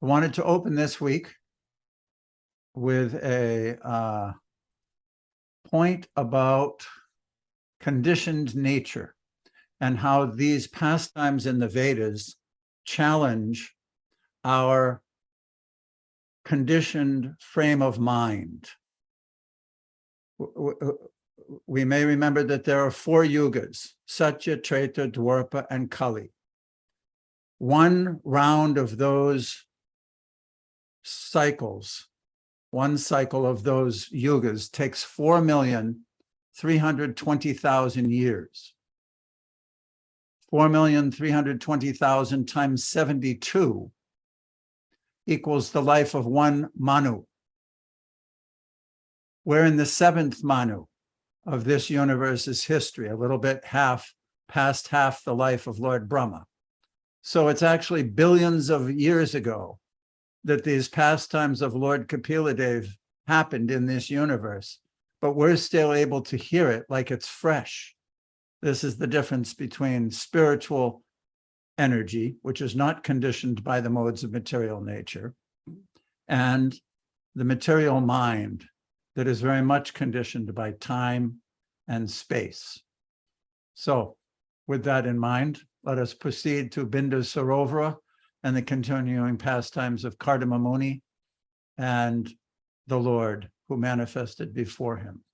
I wanted to open this week with a point about conditioned nature and how these pastimes in the Vedas challenge our conditioned frame of mind. We may remember that there are 4 yugas: Satya, Treta, Dwapara, and Kali. One round of those cycles, one cycle of those yugas takes 4,320,000 years. 4,320,000 times 72 equals the life of one Manu. We're in the 7th Manu of this universe's history, a little bit past half the life of Lord Brahma. So it's actually billions of years ago that these pastimes of Lord Kapila happened in this universe, but we're still able to hear it like it's fresh. This is the difference between spiritual energy, which is not conditioned by the modes of material nature, and the material mind that is very much conditioned by time and space. So with that in mind, let us proceed to Bindu Sarovara and the continuing pastimes of Kardama Muni and the Lord who manifested before him.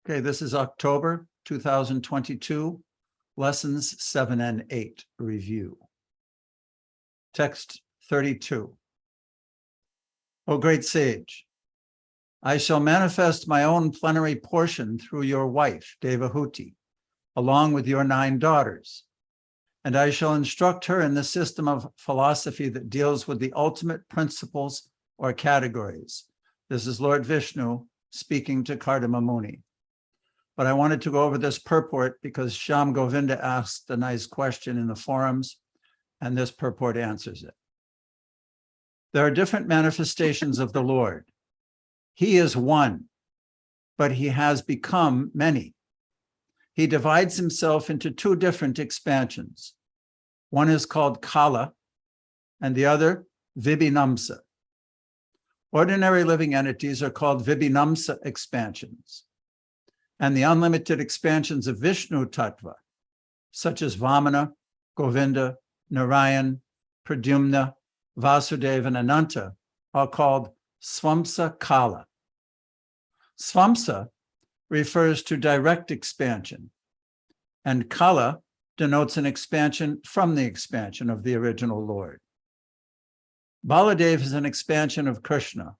Okay, this is October 2022, lessons 7 and 8 review. Text 32. O great sage, I shall manifest my own plenary portion through your wife, Devahuti, along with your 9 daughters, and I shall instruct her in the system of philosophy that deals with the ultimate principles or categories. This is Lord Vishnu speaking to Kardama Muni. But I wanted to go over this purport because Shyam Govinda asked a nice question in the forums, and this purport answers it. There are different manifestations of the Lord. He is one, but he has become many. He divides himself into 2 different expansions. One is called Kala, and the other Vibhinamsa. Ordinary living entities are called Vibhinamsa expansions, and the unlimited expansions of Vishnu Tattva, such as Vamana, Govinda, Narayan, Pradyumna, Vasudeva, and Ananta, are called Swamsa Kala. Swamsa refers to direct expansion, and Kala denotes an expansion from the expansion of the original Lord. Baladev is an expansion of Krishna,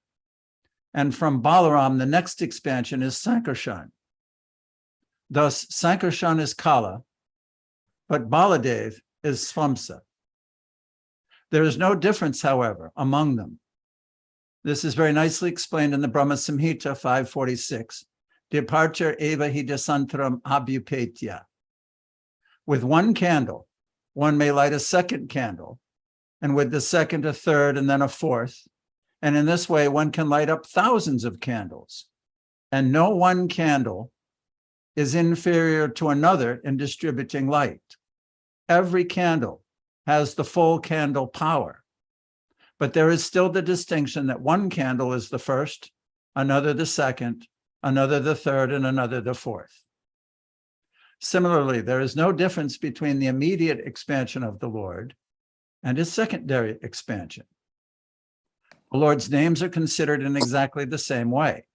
and from Balaram, the next expansion is Sankarshan. Thus, Sankarshan is Kala, but Baladev is Swamsa. There is no difference, however, among them. This is very nicely explained in the Brahma Samhita 546. Departure eva hi dasantram abhyupetya. With one candle, one may light a second candle, and with the second, a third, and then a fourth. And in this way, one can light up thousands of candles. And no one candle is inferior to another in distributing light. Every candle has the full candle power. But there is still the distinction that one candle is the first, another the second, another the third, and another the fourth. Similarly, there is no difference between the immediate expansion of the Lord and his secondary expansion. The Lord's names are considered in exactly the same way.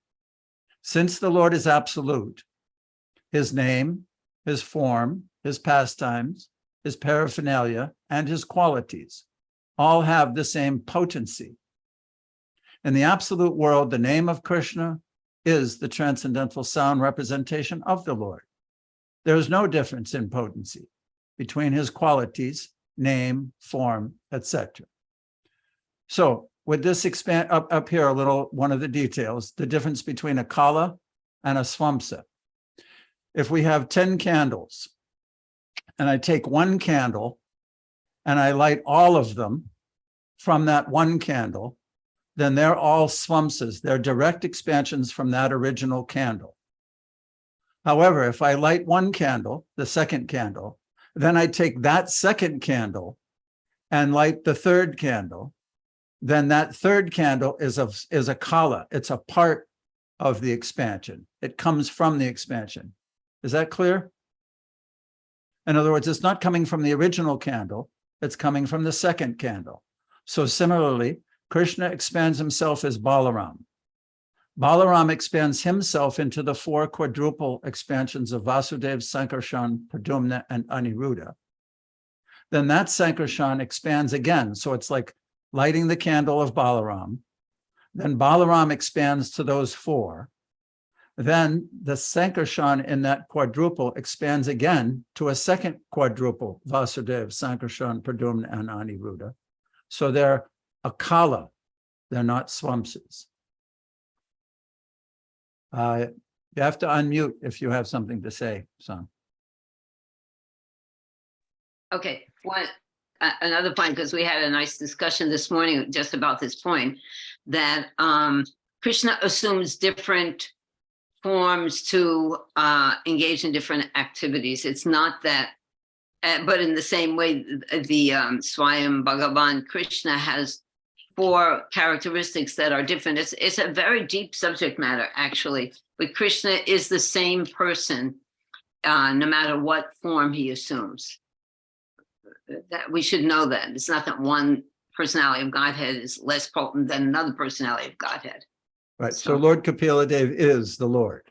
Since the Lord is absolute, his name, his form, his pastimes, his paraphernalia, and his qualities all have the same potency. In the absolute world, the name of Krishna is the transcendental sound representation of the Lord. There is no difference in potency between his qualities, name, form, etc. So with this expand up here a little, one of the details, the difference between a Kala and a Swamsa. If we have 10 candles and I take one candle and I light all of them from that one candle, then they're all swamsas. They're direct expansions from that original candle. However, if I light one candle, the second candle, Then I take that second candle and light the third candle. Then that third candle is a kala. It's a part of the expansion. It comes from the expansion. Is that clear? In other words, it's not coming from the original candle. It's coming from the second candle. So similarly, Krishna expands himself as Balaram. Balaram expands himself into the 4 quadruple expansions of Vasudev, Sankarshan, Pradyumna, and Aniruddha. Then that Sankarshan expands again. So it's like lighting the candle of Balaram. Then Balaram expands to those 4. Then the Sankarshan in that quadruple expands again to a second quadruple, Vasudev, Sankarshan, Pradyumna, and Aniruddha. So they're a kala, they're not swamses. You have to unmute if you have something to say, son. Okay, another point, because we had a nice discussion this morning just about this point, that Krishna assumes different forms to engage in different activities. It's not that, but in the same way, the Swayam Bhagavan Krishna has 4 characteristics that are different. It's a very deep subject matter, actually. But Krishna is the same person, no matter what form he assumes. That we should know that. It's not that one personality of Godhead is less potent than another personality of Godhead. Right. So Lord Kapila Dev is the Lord.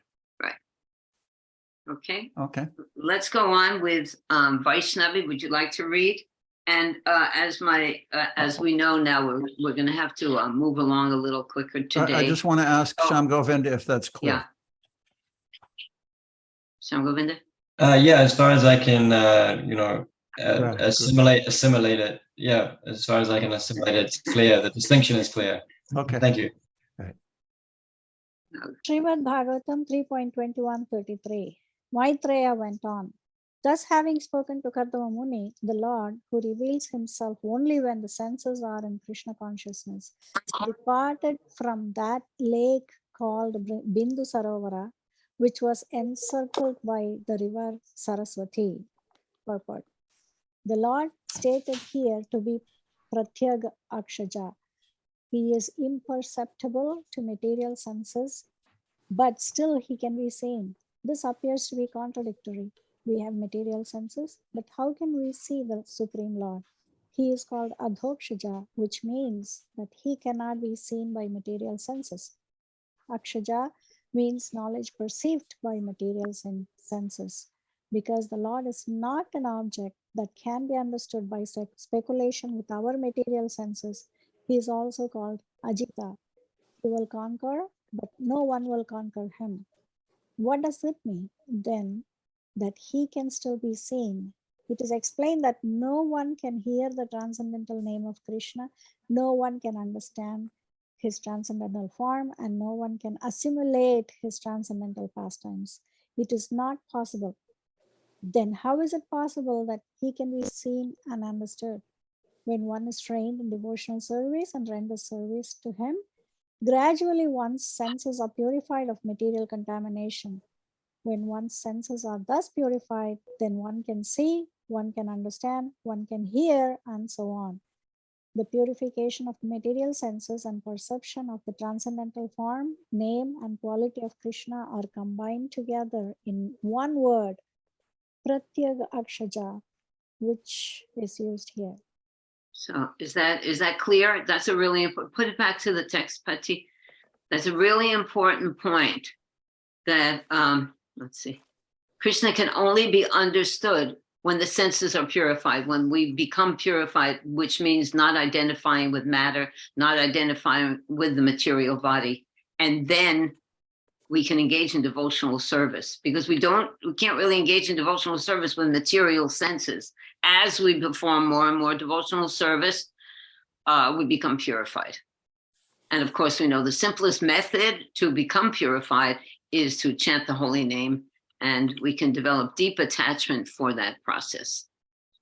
Right. Okay. Okay. Let's go on with Vaishnavi. Would you like to read? And as we know now, we're going to have to move along a little quicker today. I just want to ask Shyam Govinda if that's clear. Yeah. Shyam Govinda? Yeah, as far as I can, Right, assimilate it. Yeah, as far as I can assimilate it, it's clear. The distinction is clear. Okay. Thank you. Right. Srimad Bhagavatam 3.21-33. Maitreya went on. Thus, having spoken to Kardama Muni, the Lord, who reveals himself only when the senses are in Krishna consciousness, departed from that lake called Bindu Sarovara, which was encircled by the river Saraswati. Purport. The Lord stated here to be Pratyag Akshaja. He is imperceptible to material senses, but still he can be seen. This appears to be contradictory. We have material senses, but how can we see the Supreme Lord? He is called Adhokshaja, which means that he cannot be seen by material senses. Akshaja means knowledge perceived by material senses. Because the Lord is not an object that can be understood by speculation with our material senses, he is also called Ajita. He will conquer, but no one will conquer him. What does it mean then? That he can still be seen. It is explained that no one can hear the transcendental name of Krishna, no one can understand his transcendental form, and no one can assimilate his transcendental pastimes. It is not possible. Then how is it possible that he can be seen and understood? When one is trained in devotional service and renders service to him, gradually one's senses are purified of material contamination. When one's senses are thus purified, then one can see, one can understand, one can hear, and so on. The purification of the material senses and perception of the transcendental form, name, and quality of Krishna are combined together in one word, Pratyag Akshaja, which is used here. So is that clear? That's a really important, put it back to the text, Patti. That's a really important point that, let's see, Krishna can only be understood when the senses are purified, when we become purified, which means not identifying with matter, not identifying with the material body. And then we can engage in devotional service, because we can't really engage in devotional service with material senses. As we perform more and more devotional service, we become purified. And of course, we know the simplest method to become purified is to chant the holy name, and we can develop deep attachment for that process.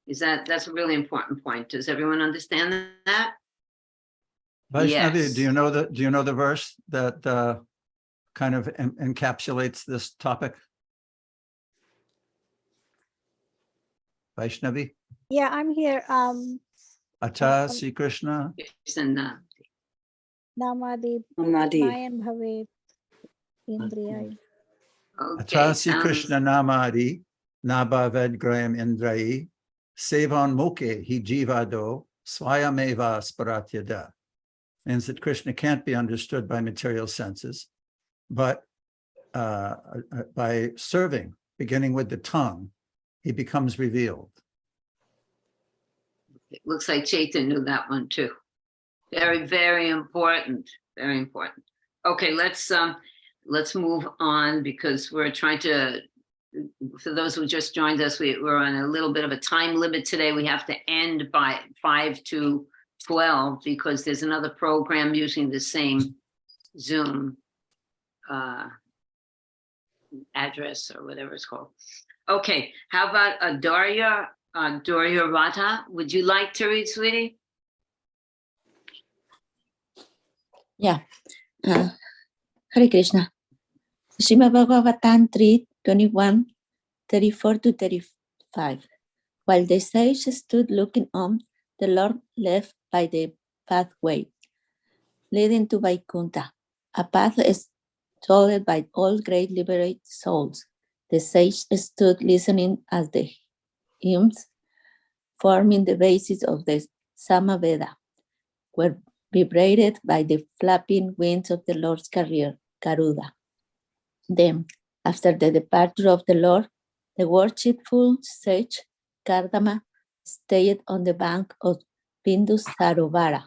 That's a really important point. Does everyone understand that? Vaishnavi, Yes. do you know the verse that kind of encapsulates this topic? Vaishnavi? Yeah, I'm here. Ata Sri Krishna? Krishna. Namadi Nadi. Nayan Bhavet Indriyai. Okay, Ata Sri sounds, Krishna Namadi Nabhaved Graham Indrai Sevan Moke Hi Jivado Swayameva Sparatyada. Means that Krishna can't be understood by material senses, but by serving, beginning with the tongue, he becomes revealed. it looks like Chaitan knew that one too. Very, very important, very important. Okay, let's move on because we're trying to, for those who just joined us, we're on a little bit of a time limit today. We have to end by 5 to 12 because there's another program using the same Zoom address or whatever it's called. Okay, how about Daria Rata? Would you like to read, sweetie? Yeah. Hare Krishna. Srimad Bhagavatam 3:21, 34 to 35. While the sage stood looking on, the Lord left by the pathway leading to Vaikuntha, a path toiled by all great liberated souls. The sage stood listening as the hymns forming the basis of the Samaveda were vibrated by the flapping wings of the Lord's carrier, Garuda. Then, after the departure of the Lord, the worshipful sage Kardama stayed on the bank of Bindu Sarovara,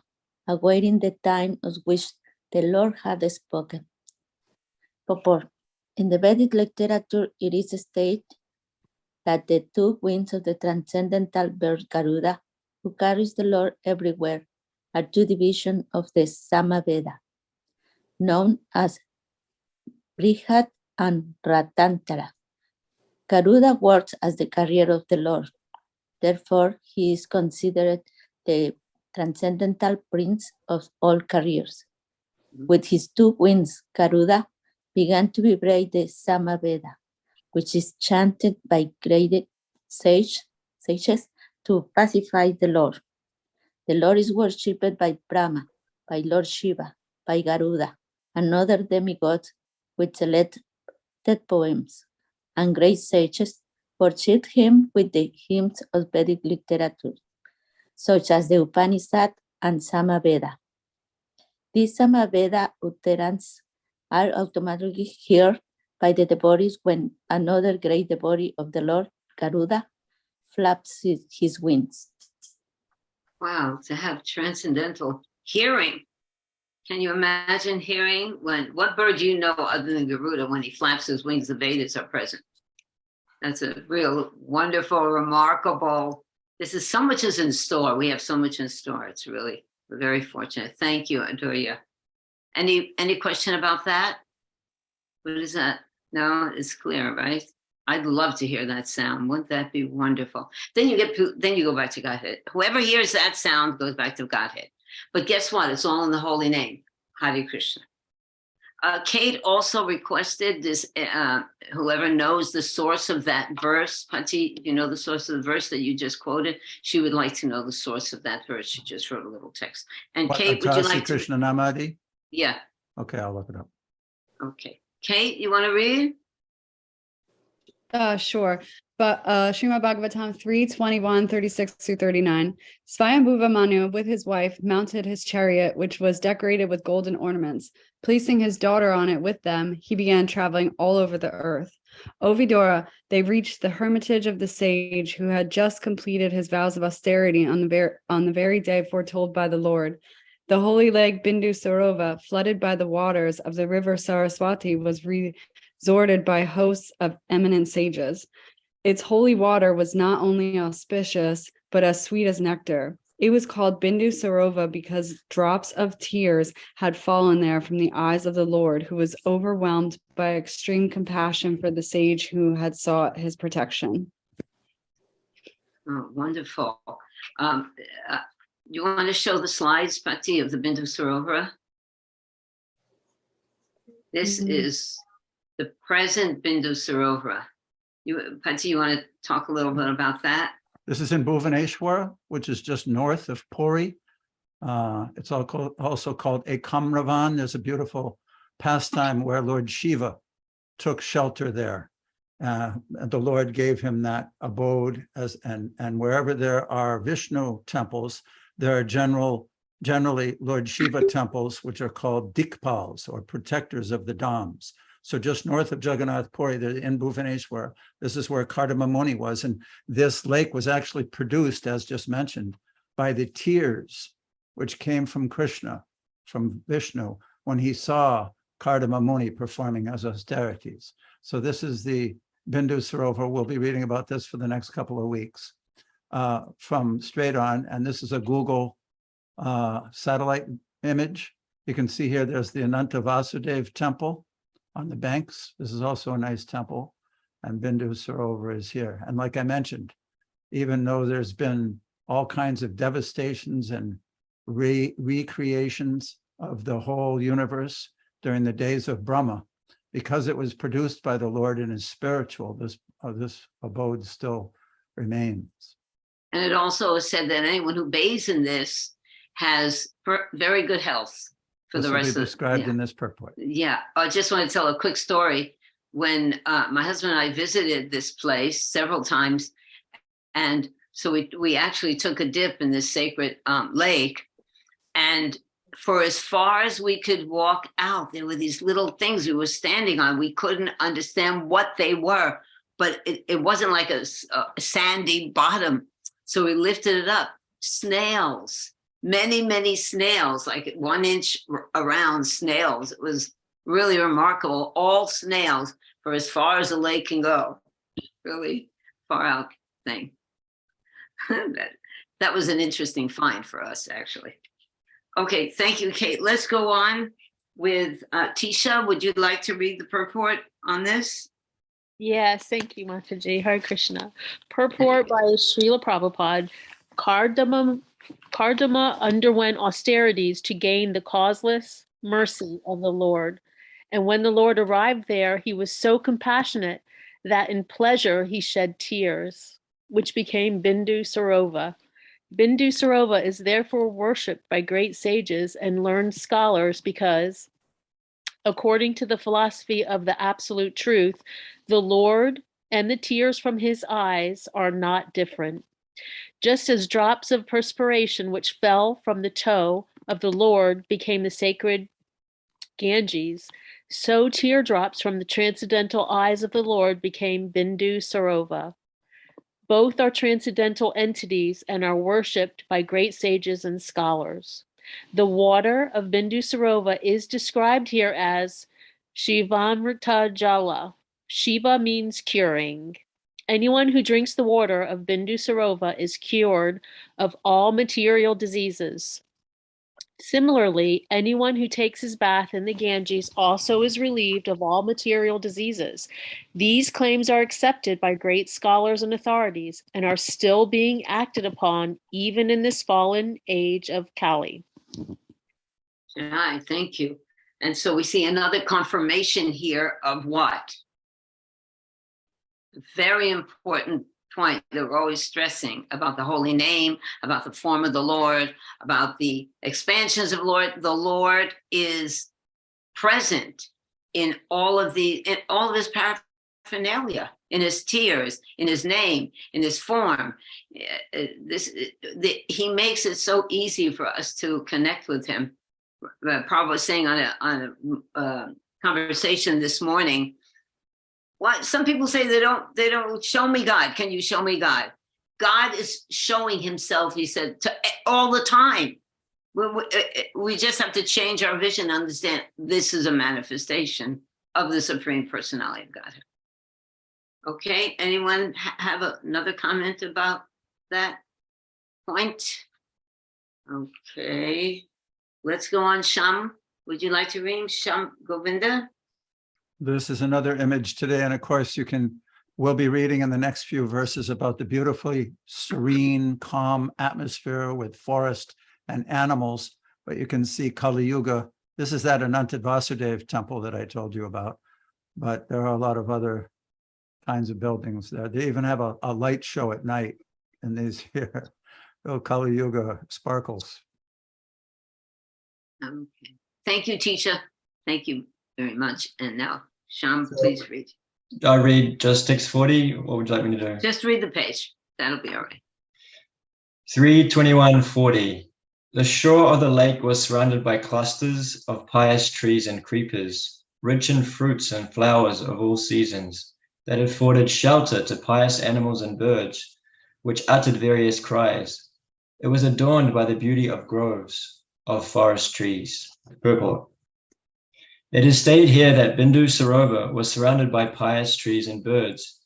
awaiting the time of which the Lord had spoken. Purport. In the Vedic literature, it is stated that the two wings of the transcendental bird Garuda, who carries the Lord everywhere, are two divisions of the Samaveda, known as Brihat and Ratantara. Garuda works as the carrier of the Lord. Therefore, he is considered the transcendental prince of all carriers. With his two wings, Garuda began to vibrate the Samaveda, which is chanted by great sages to pacify the Lord. The Lord is worshipped by Brahma, by Lord Shiva, by Garuda, and other demigods with selected poems, and great sages worship him with the hymns of Vedic literature, such as the Upanishad and Samaveda. These Samaveda utterance are automatically heard by the devotees when another great devotee of the Lord, Garuda, flaps his wings. Wow, to have transcendental hearing. Can you imagine hearing what bird do you know other than Garuda when he flaps his wings, the Vedas are present? That's a real wonderful, remarkable. So much is in store. We have so much in store. It's really, we're very fortunate. Thank you, Adoria. Any question about that? What is that? No, it's clear, right? I'd love to hear that sound. Wouldn't that be wonderful? Then you go back to Godhead. Whoever hears that sound goes back to Godhead. But guess what? It's all in the holy name, Hare Krishna. Kate also requested this, whoever knows the source of that verse, Pati, you know the source of the verse that you just quoted, she would like to know the source of that verse. She just wrote a little text. And What, Kate, would you Ata Sri like to? Krishna Namadi? Yeah, Okay, I'll look it up. okay. Kate, you want to read? Sure. But Srimad Bhagavatam 3:21, 36 through 39. Swayambhuva Manu with his wife mounted his chariot, which was decorated with golden ornaments. Placing his daughter on it with them, he began traveling all over the earth. O Vidura, they reached the hermitage of the sage who had just completed his vows of austerity on the very day foretold by the Lord. The holy lake Bindu Sarova, flooded by the waters of the river Saraswati, was resorted by hosts of eminent sages. Its holy water was not only auspicious, but as sweet as nectar. It was called Bindu Sarova because drops of tears had fallen there from the eyes of the Lord, who was overwhelmed by extreme compassion for the sage who had sought his protection. Oh, wonderful. You want to show the slides, Pati, of the Bindu Sarovara? This is the present Bindu Sarovara. Pati, you want to talk a little bit about that? This is in Bhuvaneshwar, which is just north of Puri. It's also called Ekamravan. There's a beautiful pastime where Lord Shiva took shelter there. And the Lord gave him that abode and wherever there are Vishnu temples, there are generally Lord Shiva temples, which are called Dikpals or protectors of the Dhams. So just north of Jagannath Puri, in Bhuvaneshwar, this is where Kardama Muni was. And this lake was actually produced, as just mentioned, by the tears which came from Krishna, from Vishnu, when he saw Kardama Muni performing as austerities. So this is the Bindu Sarovar. We'll be reading about this for the next couple of weeks from straight on. And this is a Google satellite image. You can see here, there's the Ananta Vasudev temple on the banks. This is also a nice temple. And Bindu Sarovar is here. And like I mentioned, even though there's been all kinds of devastations and recreations of the whole universe during the days of Brahma, because it was produced by the Lord and is spiritual, this abode still remains. And it also is said that anyone who bathes in this has very good health for the rest of the described in this purport. Yeah, I just want to tell a quick story. When my husband and I visited this place several times, and so we actually took a dip in this sacred lake, and for as far as we could walk out, there were these little things we were standing on. We couldn't understand what they were, but it wasn't like a sandy bottom. So we lifted it up. Snails, many snails, like 1 inch around snails. It was really remarkable. All snails for as far as the lake can go. Really far out thing. That was an interesting find for us, actually. Okay, thank you, Kate. Let's go on with Tisha. Would you like to read the purport on this? Yes, thank you, Mataji. Hare Krishna. Purport by Srila Prabhupada. Kardama underwent austerities to gain the causeless mercy of the Lord. And when the Lord arrived there, he was so compassionate that in pleasure he shed tears, which became Bindu Sarovar. Bindu Sarovar is therefore worshipped by great sages and learned scholars because, according to the philosophy of the absolute truth, the Lord and the tears from his eyes are not different. Just as drops of perspiration which fell from the toe of the Lord became the sacred Ganges, so teardrops from the transcendental eyes of the Lord became Bindu Sarovar. Both are transcendental entities and are worshipped by great sages and scholars. The water of Bindu Sarovar is described here as Shivamrita Jala. Shiva means curing. Anyone who drinks the water of Bindu Sarovar is cured of all material diseases. Similarly, anyone who takes his bath in the Ganges also is relieved of all material diseases. These claims are accepted by great scholars and authorities and are still being acted upon even in this fallen age of Kali. Hi, thank you. And so we see another confirmation here of what? Very important point that we're always stressing about the holy name, about the form of the Lord, about the expansions of Lord. The Lord is present in all of his paraphernalia, in his tears, in his name, in his form. He makes it so easy for us to connect with him. Prabhupada was saying on a conversation this morning, what some people say they don't show me God. Can you show me God? God is showing himself, he said, all the time. We just have to change our vision and understand this is a manifestation of the Supreme Personality of Godhead. Okay, anyone have another comment about that point? Okay, let's go on. Sham, would you like to read Sham Govinda? This is another image today, and of course we'll be reading in the next few verses about the beautifully serene, calm atmosphere with forest and animals, but you can see Kali Yuga. This is that Ananta Vasudev temple that I told you about, but there are a lot of other kinds of buildings there. They even have a light show at night in these here. Oh, Kali Yuga sparkles. Okay. Thank you, teacher. Thank you very much. And now, Sham, please read. I read just text 40. What would you like me to do? Just read the page. That'll be all right. 3:21:40. The shore of the lake was surrounded by clusters of pious trees and creepers, rich in fruits and flowers of all seasons, that afforded shelter to pious animals and birds, which uttered various cries. It was adorned by the beauty of groves of forest trees. Purport. It is stated here that Bindu Sarovar was surrounded by pious trees and birds.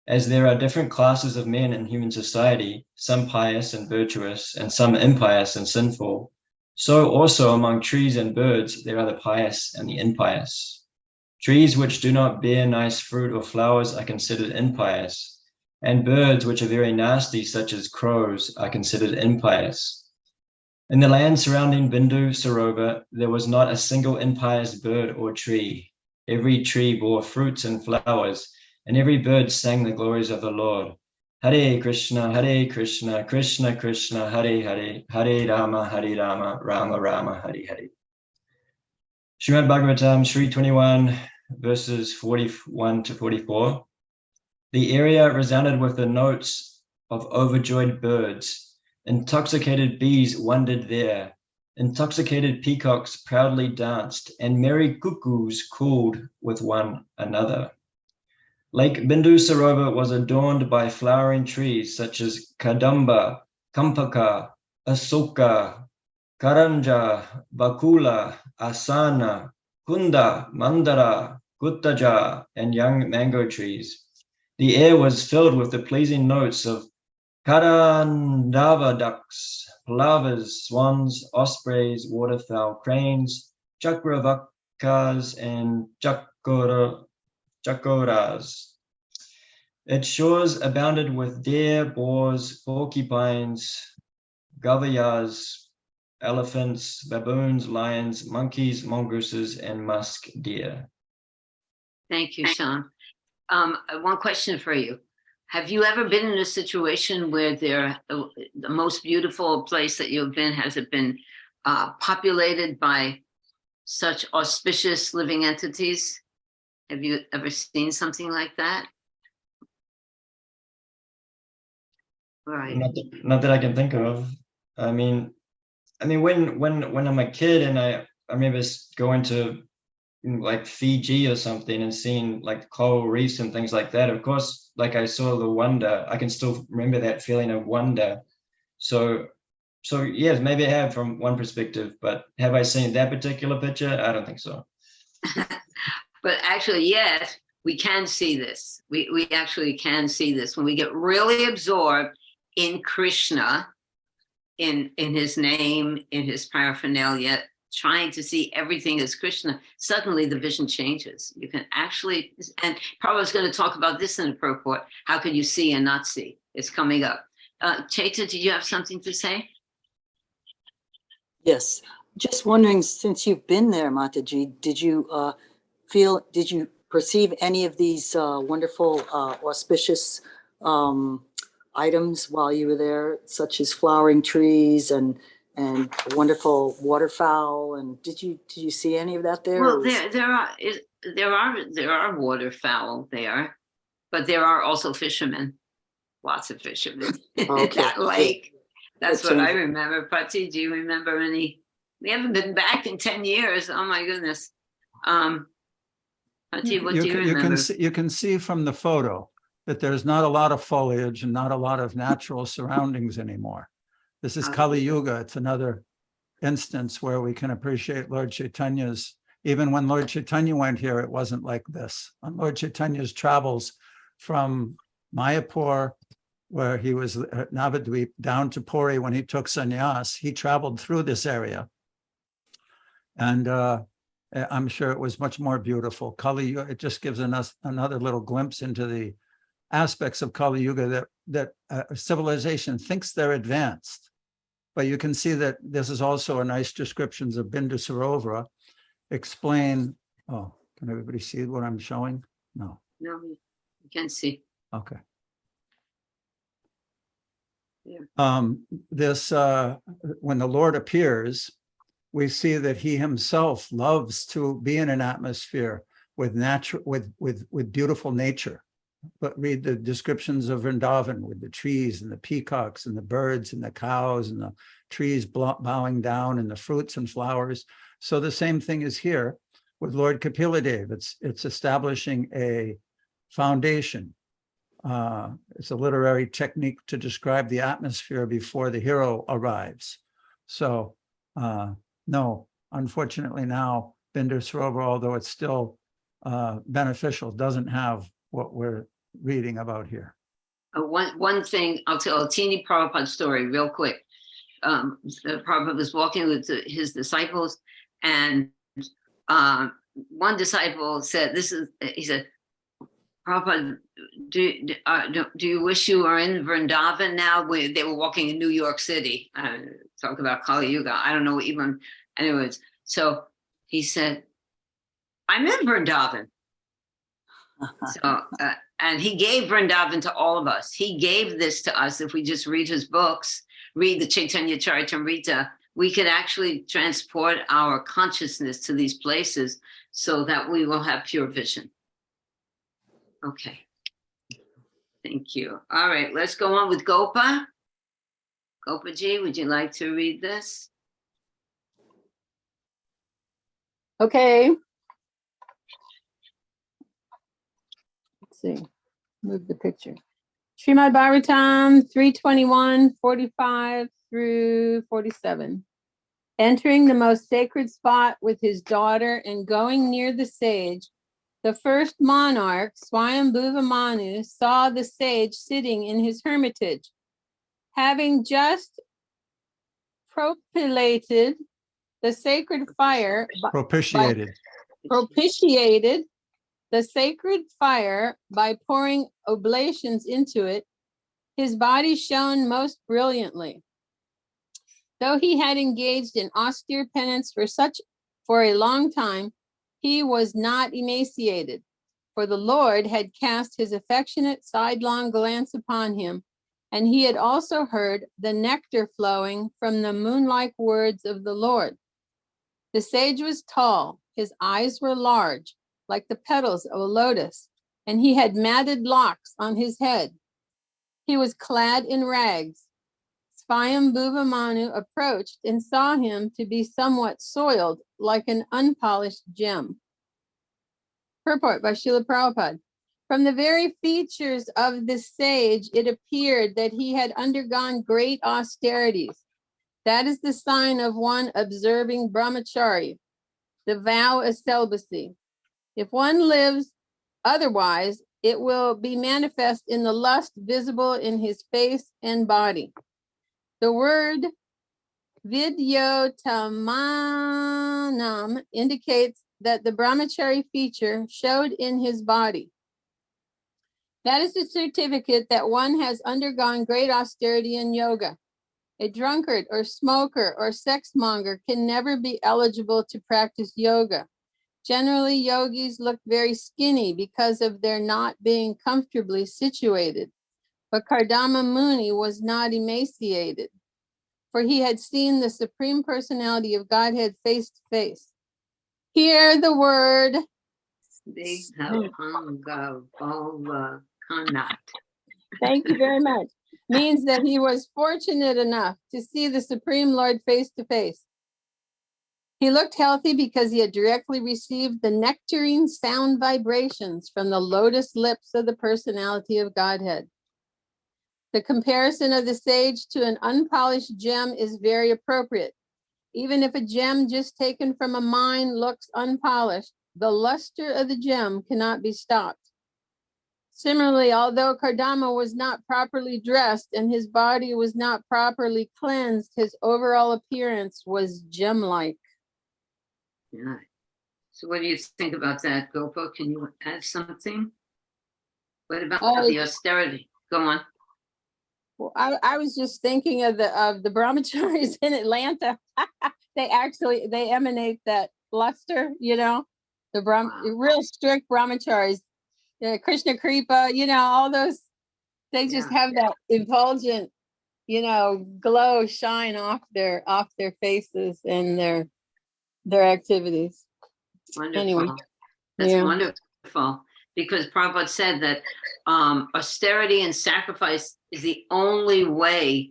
As there are different classes of men in human society, some pious and virtuous, and some impious and sinful, so also among trees and birds there are the pious and the impious. Trees which do not bear nice fruit or flowers are considered impious, and birds which are very nasty, such as crows, are considered impious. In the land surrounding Bindu Sarovar, there was not a single impious bird or tree. Every tree bore fruits and flowers, and every bird sang the glories of the Lord. Hare Krishna, Krishna Krishna, Hare Hare, Hare Rama, Rama Rama, Hare Hare. Srimad Bhagavatam, Sri 21, verses 41 to 44. The area resounded with the notes of overjoyed birds. Intoxicated bees wandered there. Intoxicated peacocks proudly danced, and merry cuckoos called with one another. Lake Bindu Sarovar was adorned by flowering trees such as Kadamba, Kampaka, Asoka, Karanja, Bakula, Asana, Kunda, Mandara, Guttaja, and young mango trees. The air was filled with the pleasing notes of Karandava ducks, plovers, swans, ospreys, waterfowl, cranes, chakravakas, and chakoras. Its shores abounded with deer, boars, porcupines, gavayas, elephants, baboons, lions, monkeys, mongooses, and musk deer. Thank you, Sham. One question for you. Have you ever been in a situation where the most beautiful place that you've been, has it been populated by such auspicious living entities? Have you ever seen something like that? Right. Not that I can think of. I mean, when I'm a kid and I remember going to like Fiji or something and seeing like coral reefs and things like that. Of course, like I saw the wonder. I can still remember that feeling of wonder. So yes, maybe I have from one perspective, but have I seen that particular picture? I don't think so. But actually, yes, we can see this. We actually can see this when we get really absorbed in Krishna, in his name, in his paraphernalia, trying to see everything as Krishna. Suddenly the vision changes. You can actually, and Prabhupada's going to talk about this in the purport. How can you see and not see? It's coming up. Chaita, did you have something to say? Yes, just wondering, since you've been there, Mataji, did you perceive any of these wonderful auspicious items while you were there, such as flowering trees and wonderful waterfowl? And did you see any of that there? Well, there are waterfowl there, but there are also fishermen. Lots of fishermen in that lake. That's what I remember. Pati, do you remember any? We haven't been back in 10 years. Oh my goodness. Pati, what do you remember? You can see from the photo that there's not a lot of foliage and not a lot of natural surroundings anymore. This is Kali Yuga. It's another instance where we can appreciate Lord Chaitanya's, even when Lord Chaitanya went here, it wasn't like this. On Lord Chaitanya's travels from Mayapur, where he was at Navadvip, down to Puri when he took sannyas, he traveled through this area. And I'm sure it was much more beautiful. Kali Yuga, it just gives us another little glimpse into the aspects of Kali Yuga that civilization thinks they're advanced. But you can see that this is also a nice descriptions of Bindu Sarovar. Explain, oh, can everybody see what I'm showing? No. No, you can see. Okay. This, when the Lord appears, we see that he himself loves to be in an atmosphere with beautiful nature. But read the descriptions of Vrindavan with the trees and the peacocks and the birds and the cows and the trees bowing down and the fruits and flowers. So the same thing is here with Lord Kapila-dev. It's establishing a foundation. It's a literary technique to describe the atmosphere before the hero arrives. So no, unfortunately now, Binder Sarovar, although it's still beneficial, doesn't have what we're reading about here. One thing, I'll tell a teeny Prabhupada story real quick. Prabhupada was walking with his disciples, and one disciple said, he said, Prabhupada, do you wish you were in Vrindavan now? They were walking in New York City. Talk about Kali Yuga. I don't know even, anyways. So he said, I'm in Vrindavan. So, and he gave Vrindavan to all of us. He gave this to us. If we just read his books, read the Chaitanya Charitamrita, we could actually transport our consciousness to these places so that we will have pure vision. Okay. Thank you. All right, let's go on with Gopa. Gopaji, would you like to read this? Okay. Let's see. Move the picture. Srimad Bhagavatam 3:21, 45 through 47. Entering the most sacred spot with his daughter and going near the sage, the first monarch, Swayambhuva Manu, saw the sage sitting in his hermitage, having just propitiated the sacred fire. Propitiated. Propitiated the sacred fire by pouring oblations into it. His body shone most brilliantly. Though he had engaged in austere penance for a long time, he was not emaciated, for the Lord had cast his affectionate sidelong glance upon him, and he had also heard the nectar flowing from the moon-like words of the Lord. The sage was tall, his eyes were large, like the petals of a lotus, and he had matted locks on his head. He was clad in rags. Swayambhuva Manu approached and saw him to be somewhat soiled, like an unpolished gem. Purport by Srila Prabhupada. From the very features of the sage, it appeared that he had undergone great austerities. That is the sign of one observing brahmachari, the vow of celibacy. If one lives otherwise, it will be manifest in the lust visible in his face and body. The word vidyotamanam indicates that the brahmachari feature showed in his body. That is the certificate that one has undergone great austerity in yoga. A drunkard or smoker or sexmonger can never be eligible to practice yoga. Generally, yogis look very skinny because of their not being comfortably situated. But Kardama Muni was not emaciated, for he had seen the Supreme Personality of Godhead face to face. Hear the word. Thank you very much. Means that he was fortunate enough to see the Supreme Lord face to face. He looked healthy because he had directly received the nectarine sound vibrations from the lotus lips of the Personality of Godhead. The comparison of the sage to an unpolished gem is very appropriate. Even if a gem just taken from a mine looks unpolished, the luster of the gem cannot be stopped. Similarly, although Kardama was not properly dressed and his body was not properly cleansed, his overall appearance was gem-like. Yeah. So what do you think about that, Gopa? Can you add something? What about the austerity? Go on. Well, I was just thinking of the brahmacharis in Atlanta. They emanate that luster, the real strict brahmacharis, Krishna Kripa, all those, they just have that effulgent glow, shine off their faces and their activities. Wonderful. Anyway, That's yeah. wonderful, because Prabhupada said that austerity and sacrifice is the only way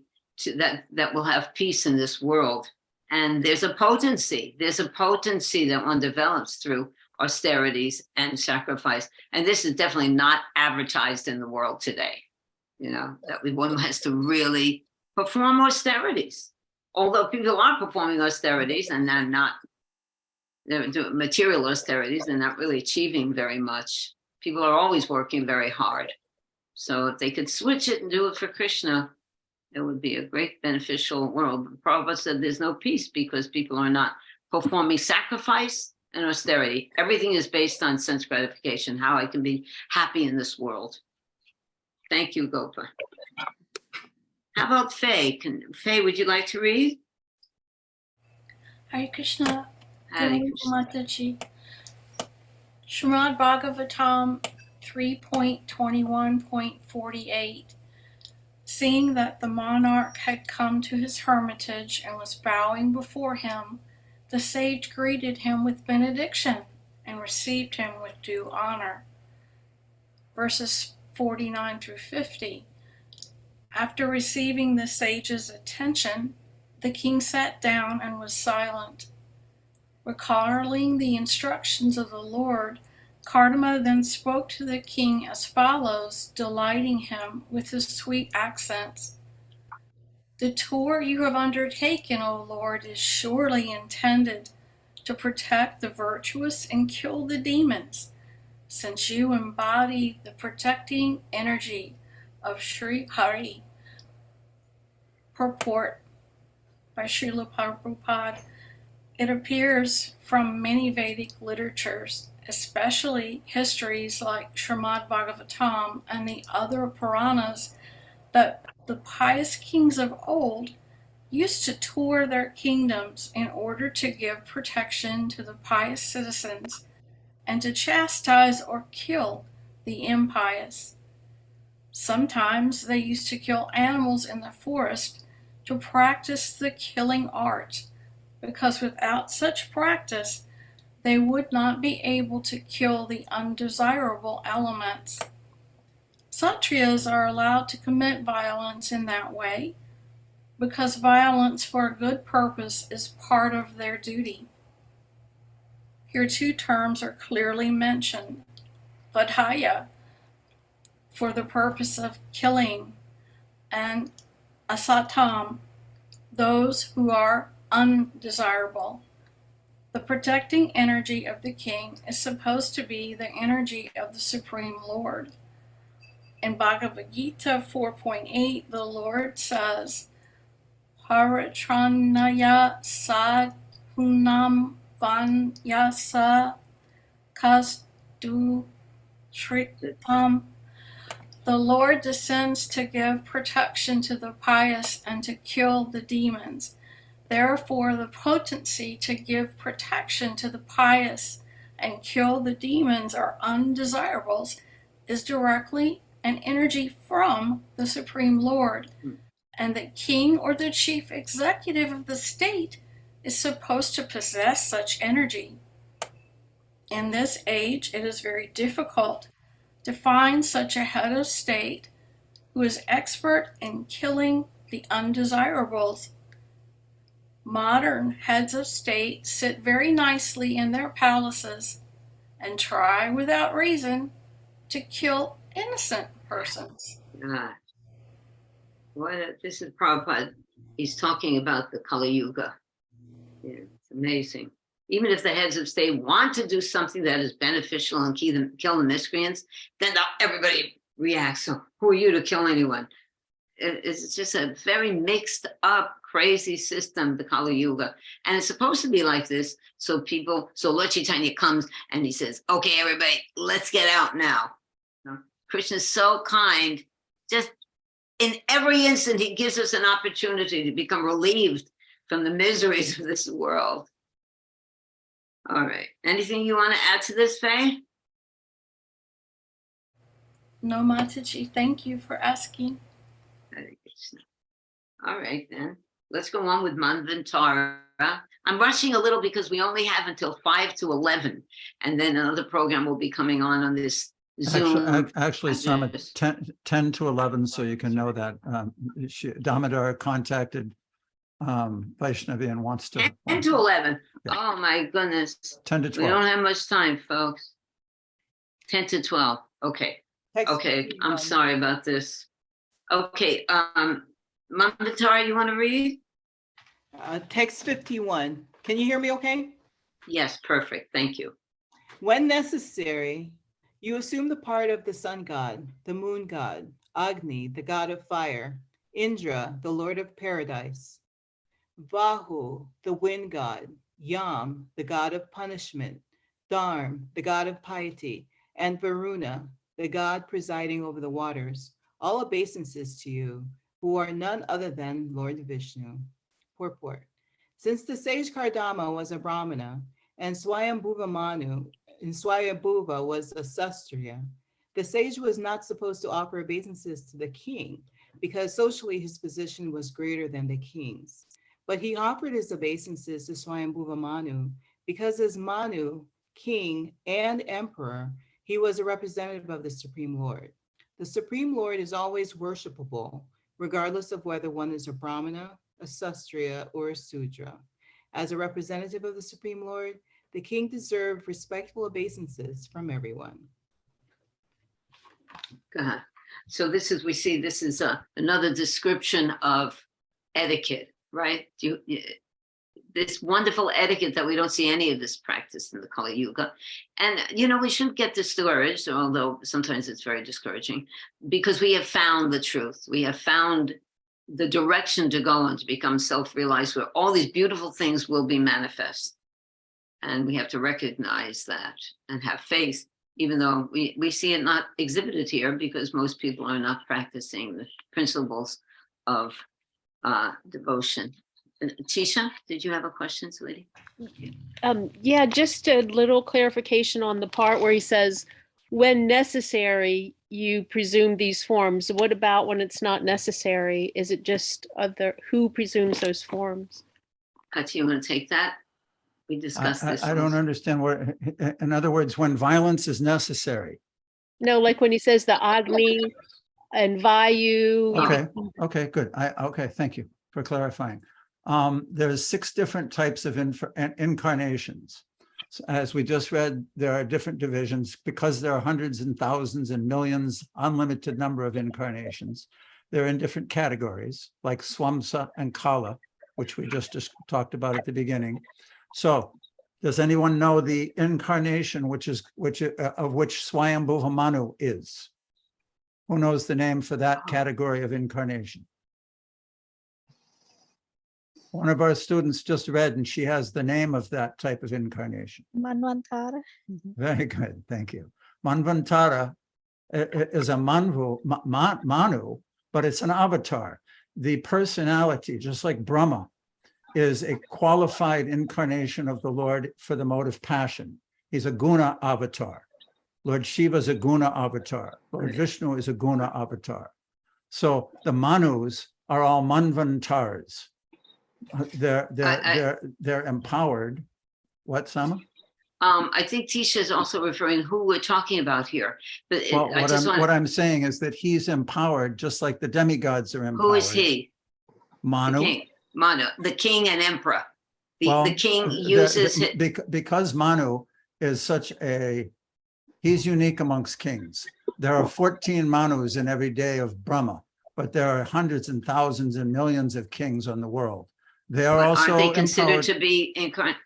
that will have peace in this world. And there's a potency that one develops through austerities and sacrifice. And this is definitely not advertised in the world today, that one has to really perform austerities. Although people are performing austerities and they're doing material austerities, they're not really achieving very much. People are always working very hard. So if they could switch it and do it for Krishna, it would be a great beneficial world. Prabhupada said there's no peace because people are not performing sacrifice and austerity. Everything is based on sense gratification, how I can be happy in this world. Thank you, Gopa. How about Faye? Faye, would you like to read? Hare Krishna. Hare Guru Mataji. Srimad Bhagavatam 3.21.48. Seeing that the monarch had come to his hermitage and was bowing before him, the sage greeted him with benediction and received him with due honor. Verses 49 through 50. After receiving the sage's attention, the king sat down and was silent. Recalling the instructions of the Lord, Kardama then spoke to the king as follows, delighting him with his sweet accents. The tour you have undertaken, O Lord, is surely intended to protect the virtuous and kill the demons, since you embody the protecting energy of Sri Hari. Purport by Srila Prabhupada. It appears from many Vedic literatures, especially histories like Srimad Bhagavatam and the other Puranas, that the pious kings of old used to tour their kingdoms in order to give protection to the pious citizens and to chastise or kill the impious. Sometimes they used to kill animals in the forest to practice the killing art, because without such practice, they would not be able to kill the undesirable elements. Kshatriyas are allowed to commit violence in that way, because violence for a good purpose is part of their duty. Here two terms are clearly mentioned. Vadhaya, for the purpose of killing, and asatam, those who are undesirable. The protecting energy of the king is supposed to be the energy of the Supreme Lord. In Bhagavad Gita 4.8, the Lord says, Paratranaya sadhunam vanyasa kastu shritam. The Lord descends to give protection to the pious and to kill the demons. Therefore, the potency to give protection to the pious and kill the demons or undesirables is directly an energy from the Supreme Lord. And the king or the chief executive of the state is supposed to possess such energy. In this age, it is very difficult to find such a head of state who is expert in killing the undesirables. Modern heads of state sit very nicely in their palaces and try without reason to kill innocent persons. This is Prabhupada. He's talking about the Kali Yuga. Yeah, it's amazing. Even if the heads of state want to do something that is beneficial and kill the miscreants, then everybody reacts. So who are you to kill anyone? It's just a very mixed up, crazy system, the Kali Yuga. And it's supposed to be like this. So Lord Chaitanya comes and he says, okay, everybody, let's get out now. Krishna's so kind. Just in every instant, he gives us an opportunity to become relieved from the miseries of this world. All right. Anything you want to add to this, Faye? No, Mataji, thank you for asking. Hare Krishna. All right, then. Let's go on with Manvantara. I'm rushing a little because we only have until 5 to 11. And then another program will be coming on this Zoom. Actually, some at Yes. 10 to 11, so you can know that. Damodar contacted Vaishnavi and wants to. 10 to 11. Yeah. Oh, my goodness. 10 to We 12. don't have much time, folks. 10 to 12. Okay. Okay, I'm sorry about this. Okay, Manvantara, you want to read? Text 51. Can you hear me okay? Yes, perfect. Thank you. When necessary, you assume the part of the sun god, the moon god, Agni, the god of fire, Indra, the lord of paradise, Vahu, the wind god, Yam, the god of punishment, Dharm, the god of piety, and Varuna, the god presiding over the waters, all obeisances to you, who are none other than Lord Vishnu. Purport. Since the sage Kardama was a Brahmana and Swayambhuva Manu and Swayambhuva was a Sastriya, the sage was not supposed to offer obeisances to the king because socially his position was greater than the king's. But he offered his obeisances to Swayambhuva Manu because as Manu, king and emperor, he was a representative of the Supreme Lord. The Supreme Lord is always worshipable, regardless of whether one is a Brahmana, a Sastriya, or a Sudra. As a representative of the Supreme Lord, the king deserved respectful obeisances from everyone. Go ahead. So this is, we see this is another description of etiquette, right? This wonderful etiquette that we don't see any of this practice in the Kali Yuga. And, we shouldn't get discouraged, although sometimes it's very discouraging, because we have found the truth. We have found the direction to go and to become self-realized, where all these beautiful things will be manifest. And we have to recognize that and have faith, even though we see it not exhibited here because most people are not practicing the principles of devotion. Tisha, did you have a question, sweetie? Yeah, just a little clarification on the part where he says, when necessary, you presume these forms. What about when it's not necessary? Is it just who presumes those forms? Kati, you want to take that? We discussed this. I don't understand where, in other words, when violence is necessary. No, like when he says the Agni and Vayu. Okay, good. Okay, thank you for clarifying. There's 6 different types of incarnations. So as we just read, there are different divisions because there are hundreds and thousands and millions, unlimited number of incarnations. They're in different categories like Swamsa and Kala, which we just talked about at the beginning. So does anyone know the incarnation of which Swayambhuva Manu is? Who knows the name for that category of incarnation? One of our students just read, and she has the name of that type of incarnation. Manvantara. Very good, thank you. Manvantara is a Manu, but it's an avatar. The personality, just like Brahma, is a qualified incarnation of the Lord for the mode of passion. He's a guna avatar. Lord Shiva is a guna avatar. Lord Vishnu is a guna avatar. So the Manus are all Manvantars. They're empowered. What, Sama? I think Tisha is also referring who we're talking about here. But Well, what I'm saying is that he's empowered just like the demigods are empowered. Who is he? Manu. The king. Manu, the king and emperor. The king uses it. Because Manu is he's unique amongst kings. There are 14 Manus in every day of Brahma, but there are hundreds and thousands and millions of kings on the world. They are also aren't they considered to be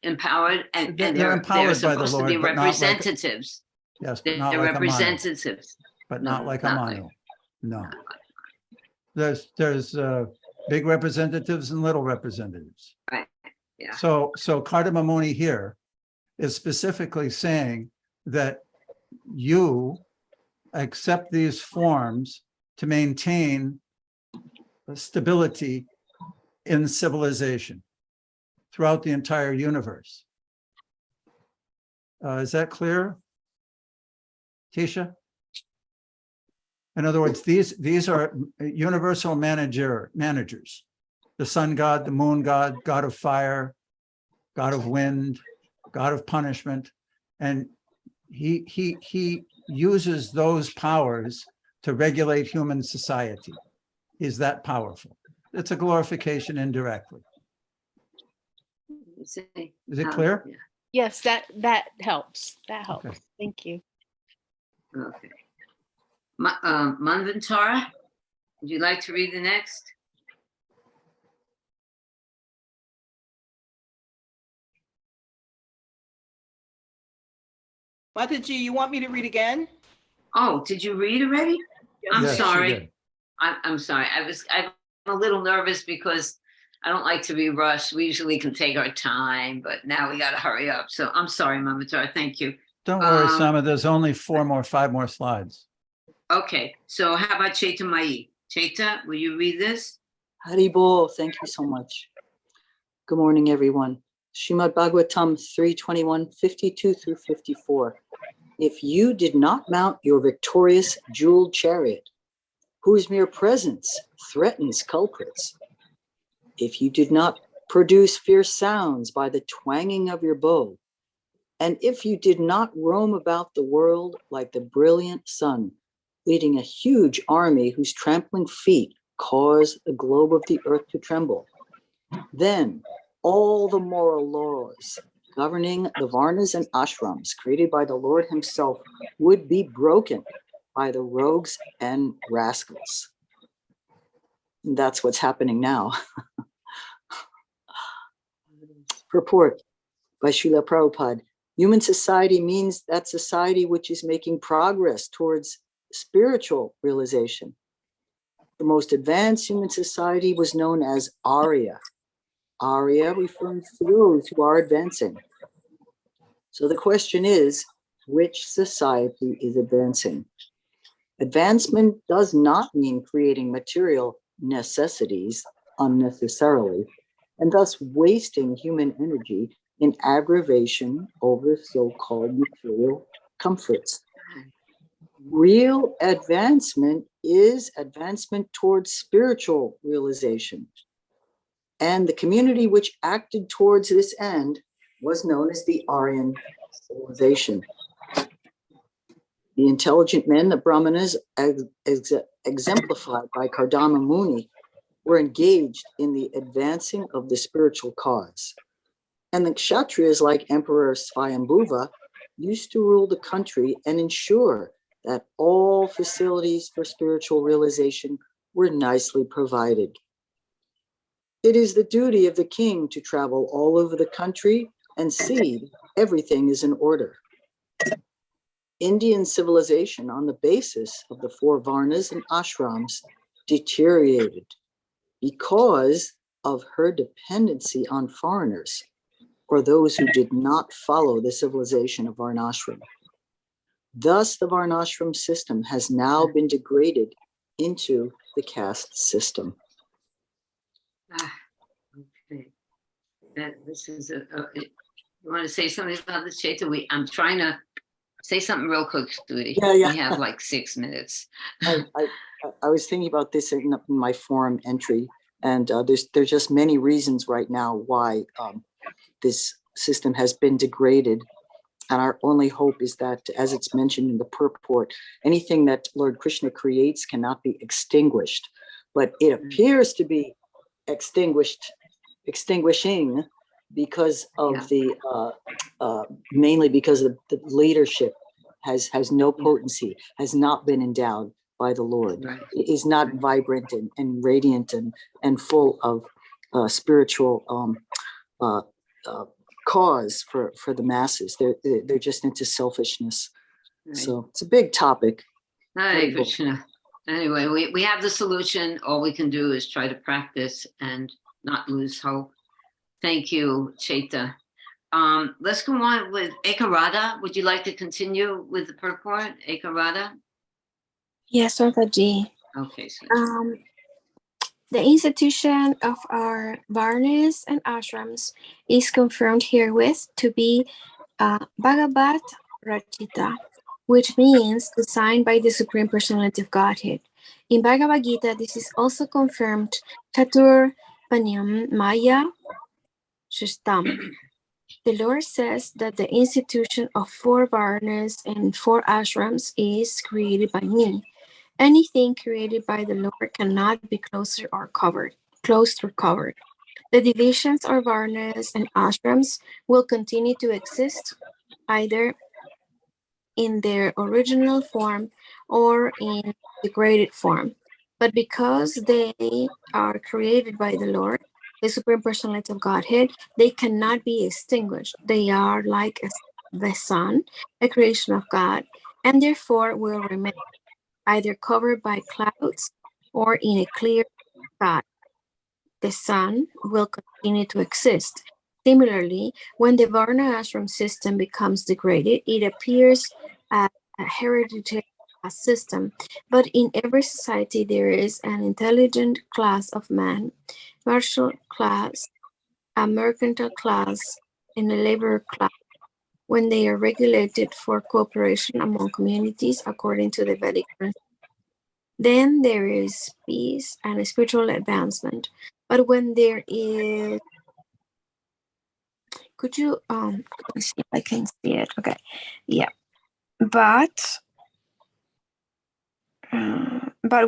empowered? And they're empowered they're by the supposed Lord, to be but not like representatives. yes, but They're not like representatives. but not like a not Manu. like- No. There's big representatives and little representatives. Right, yeah. So Kardama Muni here is specifically saying that you accept these forms to maintain stability in civilization throughout the entire universe. Is that clear, Tisha? In other words, these are universal managers. the sun god, the moon god, god of fire, god of wind, god of punishment. And he uses those powers to regulate human society. He's that powerful. It's a glorification indirectly. Is it clear? Yeah. Yes, that helps. That helps. Okay. Thank you. Okay. Manvantara, would you like to read the next? Mataji, you want me to read again? Oh, did you read already? I'm Yes, she sorry. did. I'm sorry. I'm a little nervous because I don't like to be rushed. We usually can take our time, but now we got to hurry up. So I'm sorry, Mama Tara. Thank you. Don't worry, Sama, there's only 5 more slides. Okay, so how about Chaita Mai? Chaita, will you read this? Haribol, thank you so much. Good morning, everyone. Srimad Bhagavatam 3:21, 52 through 54. If you did not mount your victorious jeweled chariot, whose mere presence threatens culprits, if you did not produce fierce sounds by the twanging of your bow, and if you did not roam about the world like the brilliant sun, leading a huge army whose trampling feet cause the globe of the earth to tremble, then all the moral laws governing the varnas and ashrams created by the Lord himself would be broken by the rogues and rascals. And that's what's happening now. Purport by Srila Prabhupada. Human society means that society which is making progress towards spiritual realization. The most advanced human society was known as Arya. Arya refers to those who are advancing. So the question is, which society is advancing? Advancement does not mean creating material necessities unnecessarily, and thus wasting human energy in aggravation over so-called material comforts. Real advancement is advancement towards spiritual realization. And the community which acted towards this end was known as the Aryan civilization. The intelligent men, the Brahmanas, exemplified by Kardama Muni, were engaged in the advancing of the spiritual cause. And the Kshatriyas, like Emperor Swayambhuva, used to rule the country and ensure that all facilities for spiritual realization were nicely provided. It is the duty of the king to travel all over the country and see everything is in order. Indian civilization, on the basis of the 4 varnas and ashrams, deteriorated because of her dependency on foreigners or those who did not follow the civilization of Varnashram. Thus, the Varnashram system has now been degraded into the caste system. Okay. This is you want to say something about this, Chaita? I'm trying to say something real quick, Stuti. Yeah. We have like 6 minutes. I was thinking about this in my forum entry, and there's just many reasons right now why this system has been degraded. And our only hope is that, as it's mentioned in the purport, anything that Lord Krishna creates cannot be extinguished, but it appears to be extinguishing because of the mainly because of the leadership has no potency, has not been endowed by the Lord. Right. It is not vibrant and radiant and full of spiritual cause for the masses. They're just into selfishness. Right. So it's a big topic. Hare Krishna. Anyway, we have the solution. All we can do is try to practice and not lose hope. Thank you, Chaita. Let's go on with Ekarada. Would you like to continue with the purport, Ekarada? Yes, Mataji. Okay. So. The institution of our varnas and ashrams is confirmed herewith to be Bhagavat Rachita, which means designed by the Supreme Personality of Godhead. In Bhagavad Gita, this is also confirmed Chatur Panyam Maya Shishtam. The Lord says that the institution of 4 varnas and 4 ashrams is created by me. Anything created by the Lord cannot be closed or covered. The divisions or varnas and ashrams will continue to exist either in their original form or in degraded form. But because they are created by the Lord, the Supreme Personality of Godhead, they cannot be extinguished. They are like the sun, a creation of God, and therefore will remain either covered by clouds or in a clear sky. The sun will continue to exist. Similarly, when the Varna ashram system becomes degraded, it appears as a hereditary system. But in every society, there is an intelligent class of man, martial class, a mercantile class, and a labor class. When they are regulated for cooperation among communities according to the Vedic principles, then there is peace and spiritual advancement. But when there is, could you let me see if I can see it. Okay, yeah. But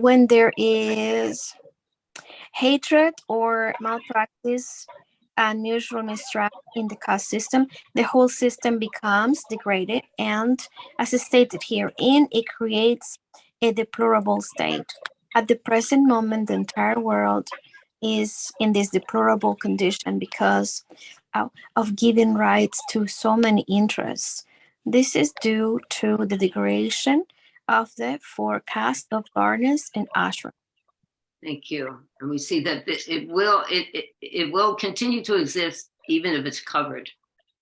when there is hatred or malpractice and mutual mistrust in the caste system, the whole system becomes degraded, and as stated herein, it creates a deplorable state. At the present moment, the entire world is in this deplorable condition because of giving rights to so many interests. This is due to the degradation of the 4 castes of varnas and ashram. Thank you. And we see that it will continue to exist even if it's covered.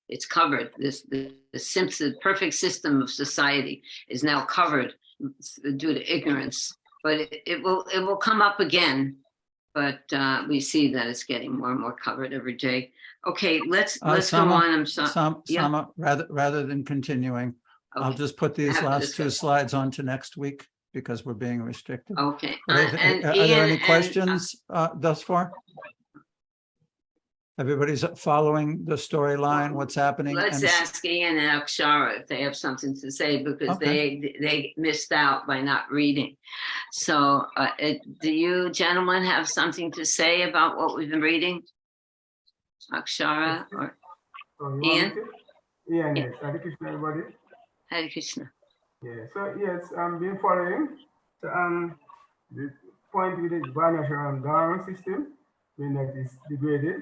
It's covered. The perfect system of society is now covered due to ignorance. But it will come up again. But we see that it's getting more and more covered every day. Okay, let's go on. I'm sorry. Sama, rather than continuing, I'll Okay. just put these Have to last 2 discuss. slides on to next week because we're being restricted. Okay. Are And there Ian any and, questions thus far? Everybody's following the storyline, what's happening? let's ask Ian and Akshara if they have something to say because they missed out by not reading. So do you gentlemen have something to say about what we've been reading? Akshara or Ian? Yeah, yes. Hare Krishna, everybody. Hare Krishna. Yeah, so yes, been following. So the point with the Varnashram Dharma system, when that is degraded,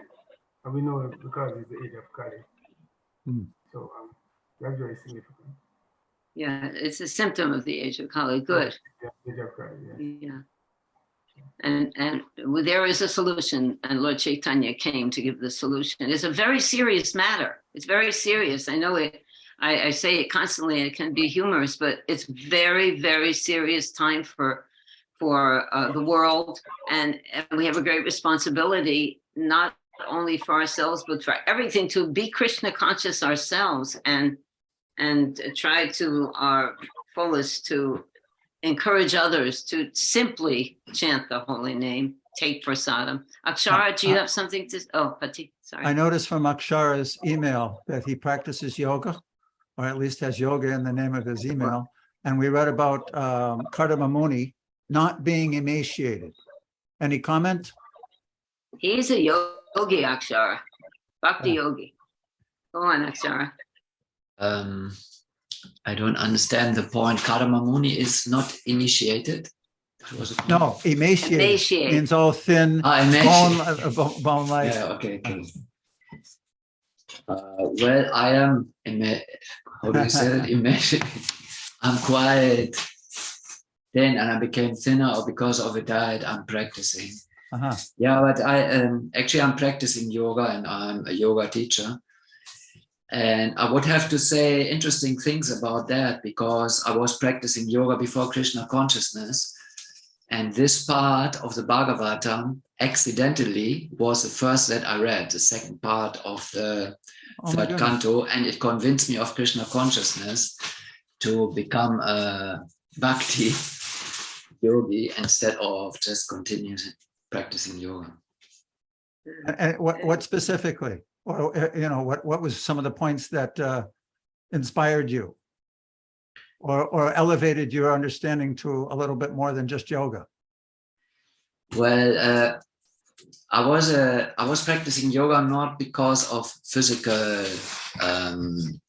and we know it because it's the age of Kali. So that's very significant. Yeah, it's a symptom of the age of Kali. Good. Yeah, age of Kali, yes. Yeah. And there is a solution, and Lord Chaitanya came to give the solution. It's a very serious matter. It's very serious. I know it. I say it constantly. It can be humorous, but it's very, very serious time for the world, and we have a great responsibility, not only for ourselves but for everything, to be Krishna conscious ourselves and try to our fullest to encourage others to simply chant the holy name, take prasadam. Akshara, do you have something to? Oh, Pati, sorry. I noticed from Akshara's email that he practices yoga, or at least has yoga in the name of his email. And we read about Kardama Muni not being emaciated. Any comment? He's a yogi, Akshara, bhakti yogi. Go on, Akshara. I don't understand the point. Kardama Muni is not initiated. No, emaciated means all thin, bone-like. Yeah, okay. Well, I am, how do you say that? Emaciated. I'm quite thin, and I became thinner because of a diet I'm practicing. Yeah, but I'm practicing yoga, and I'm a yoga teacher. And I would have to say interesting things about that because I was practicing yoga before Krishna consciousness. And this part of the Bhagavatam accidentally was the first that I read, the second part of the third canto. And it convinced me of Krishna consciousness to become a bhakti yogi instead of just continuing practicing yoga. And what specifically? Or, what was some of the points that inspired you? Or elevated your understanding to a little bit more than just yoga? Well, I was practicing yoga not because of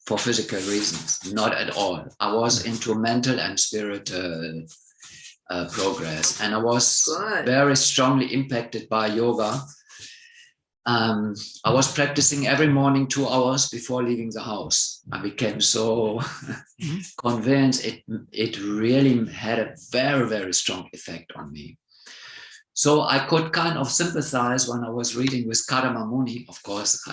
for physical reasons, not at all. I was into mental and spiritual progress, and I was very strongly impacted by yoga. I was practicing every morning 2 hours before leaving the house. I became so convinced it really had a very, very strong effect on me. So I could kind of sympathize when I was reading with Kadama Muni. Of course,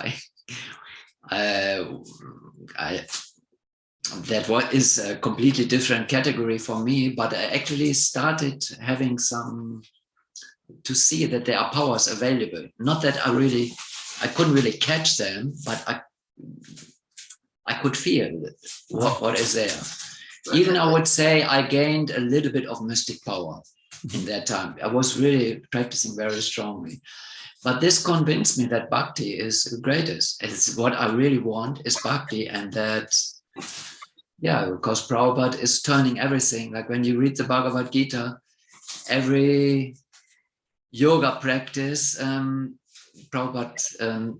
that is a completely different category for me, but I actually started having to see that there are powers available. Not that I couldn't really catch them, but I could feel what is there. Even I would say I gained a little bit of mystic power in that time. I was really practicing very strongly. But this convinced me that bhakti is the greatest. It's what I really want is bhakti, and that, because Prabhupada is turning everything. Like when you read the Bhagavad Gita, every yoga practice, Prabhupada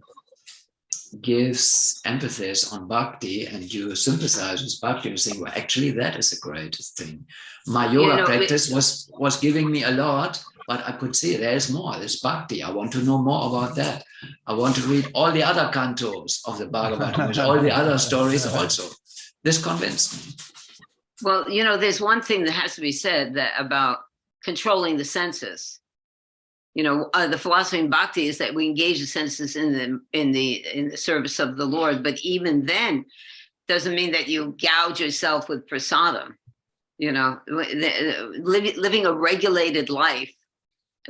gives emphasis on bhakti, and you sympathize with bhakti and think, well, actually, that is the greatest thing. My yoga practice was giving me a lot, but I could see there is more. There's bhakti. I want to know more about that. I want to read all the other cantos of the Bhagavad Gita, all the other stories also. This convinced me. Well, there's one thing that has to be said about controlling the senses. The philosophy in bhakti is that we engage the senses in the service of the Lord, but even then, doesn't mean that you gouge yourself with prasadam. Living a regulated life,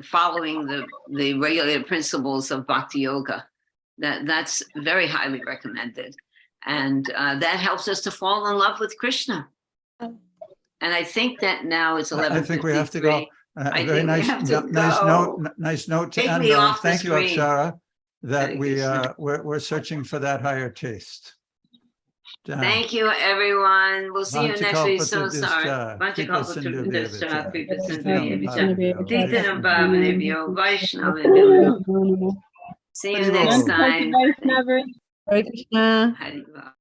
following the regulated principles of bhakti yoga, that's very highly recommended, and that helps us to fall in love with Krishna. And I think that now it's 11:53. I think we have to go. Very nice note to end on. Thank you, Akshara, that we're searching for that higher taste. Thank you, everyone. We'll see you next week. So sorry. See you next time. Hare Krishna.